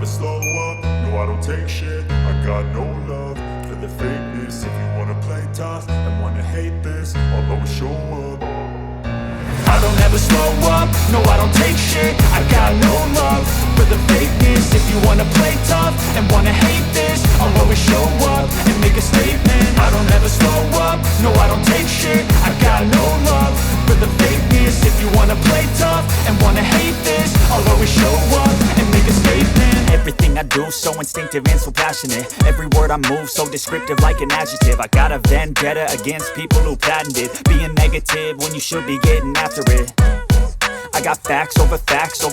never slow up, no I don't take shit. I got no love for the fakeness. If you wanna play tough and wanna hate this, I'll always show up. I don't ever slow up, no I don't take shit. I got no love for the fakeness. If you wanna play tough and wanna hate this, I'll always show up and make a statement. I don't ever slow up, no I don't take shit. I got no love for the fakeness. If you wanna play tough and wanna hate this, I'll always show up and make a statement. Everything I do so instinctive and so passionate. Every word I move so descriptive like an adjective. I got a vendetta against people who patented being negative when you should be getting after it. I got facts over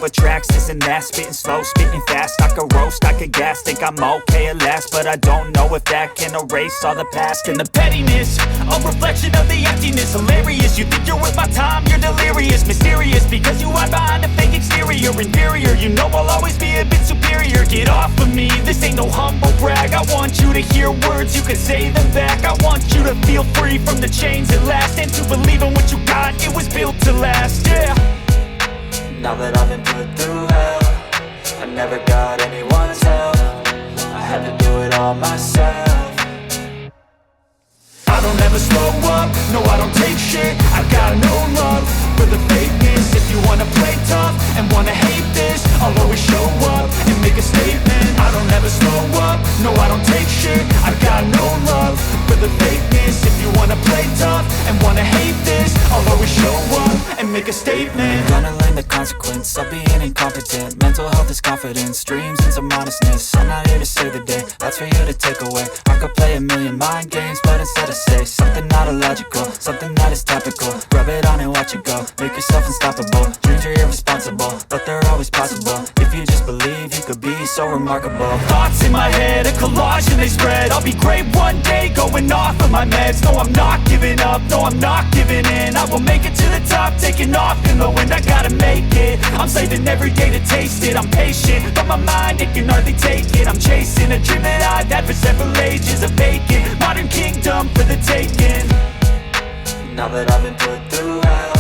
tracks, this and that. Spitting slow, spitting fast. I could roast, I could gas. Think I'm okay at last, but I don't know if that can erase all the past. And the pettiness, a reflection of the emptiness. Hilarious, you think you're worth my time, you're delirious. Mysterious, because you hide behind a fake exterior. Inferior, you know I'll always be a bit superior. Get off of me, this ain't no humble brag. I want you to hear words, you can say them back. I want you to feel free from the chains at last, and to believe in what you got, it was built to last, yeah. Now that I've been put through hell, I never got anyone's help. I had to do it all myself. I don't ever slow up, no I don't take shit. I got no love for the fakeness. If you wanna play tough and wanna hate this, I'll always show up and make a statement. I don't ever slow up, no I don't take shit. I got no love for the fakeness. If you wanna play tough and wanna hate this, I'll always show up and make a statement. Gonna learn the consequence of being incompetent. Mental health is confidence, dreams into modestness. I'm not here to save the day, that's for you to take away. I could play a million mind games, but instead I say something not illogical, something that is topical. Rub it on and watch it go, make yourself unstoppable. Dreams are irresponsible, but they're always possible. If you just believe, you could be so remarkable. Thoughts in my head, a collage and they spread. I'll be great one day, going off of my meds. No, I'm not giving up, no, I'm not giving in. I will make it to the top, taking off in the wind. I gotta make it, I'm saving every day to taste it. I'm patient, but my mind, it can hardly take it. I'm chasing a dream that I've had for several ages. A vacant, modern kingdom for the taking. Now that I've been put through hell,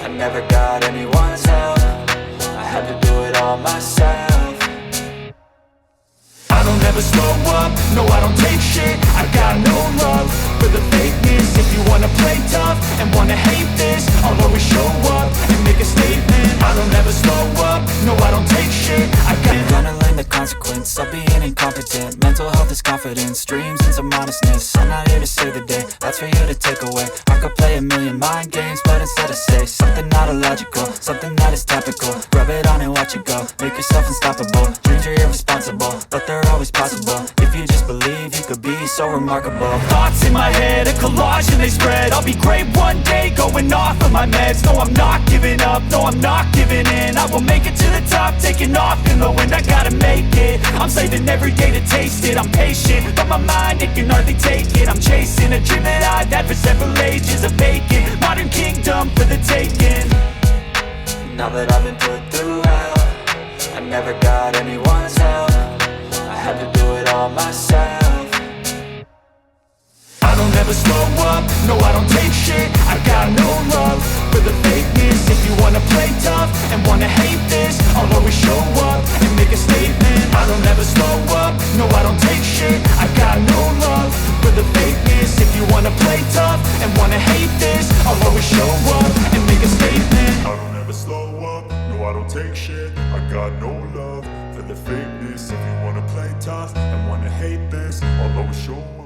I never got anyone's help. I had to do it all myself. I don't ever slow up, no I don't take shit. I got no love for the fakeness. If you wanna play tough and wanna hate this, I'll always show up and make a statement. I don't ever slow up, no I don't take shit. Gonna learn the consequence of being incompetent. Mental health is confidence, dreams into modestness. I'm not here to save the day, that's for you to take away. I could play a million mind games, but instead I say something not illogical, something that is topical. Rub it on and watch it go, make yourself unstoppable. Dreams are irresponsible, but they're always possible. If you just believe, you could be so remarkable. Thoughts in my head, a collage and they spread. I'll be great one day, going off of my meds. No, I'm not giving up, no, I'm not giving in. I will make it to the top, taking off in the wind. I gotta make it, I'm saving every day to taste it. I'm patient, but my mind, it can hardly take it. I'm chasing a dream that I've had for several ages. A vacant, modern kingdom for the taking. Now that I've been put through hell, I never got anyone's help. I had to do it all myself. I don't ever slow up, no I don't take shit. I got no love for the fakeness. If you wanna play tough and wanna hate this, I'll always show up and make a statement. I don't ever slow up, no I don't take shit. I got no love for the fakeness. If you wanna play tough and wanna hate this, I'll always show up and make a statement. I don't ever slow up, no I don't take shit. I got no love for the fakeness. If you wanna play tough and wanna hate this, I'll always show up.